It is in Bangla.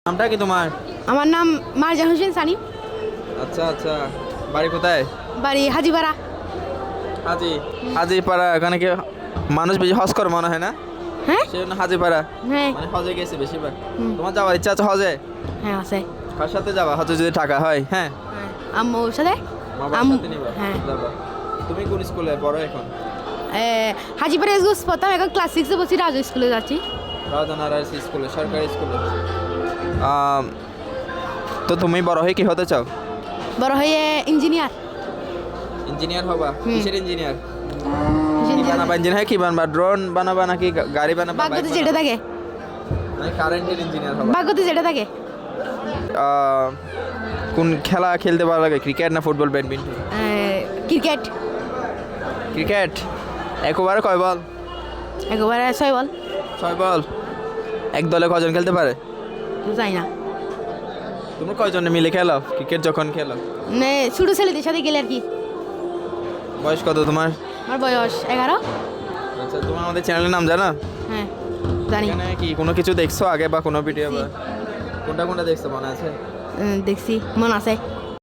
নামটা কি তোমার? আমার নাম মারজান হোসেন সানি। আচ্ছা আচ্ছা, বাড়ি কোথায়? বাড়ি হাজিপাড়া। হাজিপাড়া। এখানে কি মানুষ বেশি হজ করে মনে হয় না? হ্যাঁ সেই জন্য হাজিপাড়া। হ্যাঁ মানে হজে গেছে বেশিরভাগ। হুম। তোমার যাওয়ার ইচ্ছা আছে হজে? হ্যাঁ আছে। কার সাথে যাবা হজে যদি টাকা হয়? হ্যাঁ, হ্যাঁ আম্মুর সাথে। মা বাবার আম্মু সাথে নিবা? হ্যাঁ। যাবা। তুমি কোন স্কুলে পড়ো এখন? হাজিপাড়া স্কুল পড়তাম, এখন ক্লাস 6-এ পড়ছি, রাজু স্কুলে যাচ্ছি। রাজধানী আরআরসি স্কুলে, সরকারি স্কুলে। তো তুমি বড় হয়ে কি হতে চাও? বড় হয়ে ইঞ্জিনিয়ার। ইঞ্জিনিয়ার হবা? হুম। কিসের ইঞ্জিনিয়ার? কি বানাবা? ইঞ্জিনিয়ার কি বানাবা? ড্রোন বানাবা নাকি গাড়ি বানাবা? ভাগ্যতে যেটা থাকে। মানে কারেন্টের ইঞ্জিনিয়ার হবা? ভাগ্যতে যেটা থাকে। কোন খেলা খেলতে ভালো লাগে? ক্রিকেট না ফুটবল, ব্যাডমিন্টন? ক্রিকেট। ক্রিকেট। একবারে কয় বল? একেবারে 6 বল। 6 বল। এক দলে কজন খেলতে পারে? যাই না, তুমি কয়জনে মিলে খেলো ক্রিকেট যখন খেলো? মানে ছোট ছেলেদের সাথে গেলে আর কি। বয়স কত তোমার? আমার বয়স 11। আচ্ছা, তুমি আমাদের চ্যানেলের নাম জানো? হ্যাঁ জানি। এখানে কি কোনো কিছু দেখছো আগে বা কোনো ভিডিও বা কোনটা কোনটা দেখছো মনে আছে? দেখছি, মন আছে।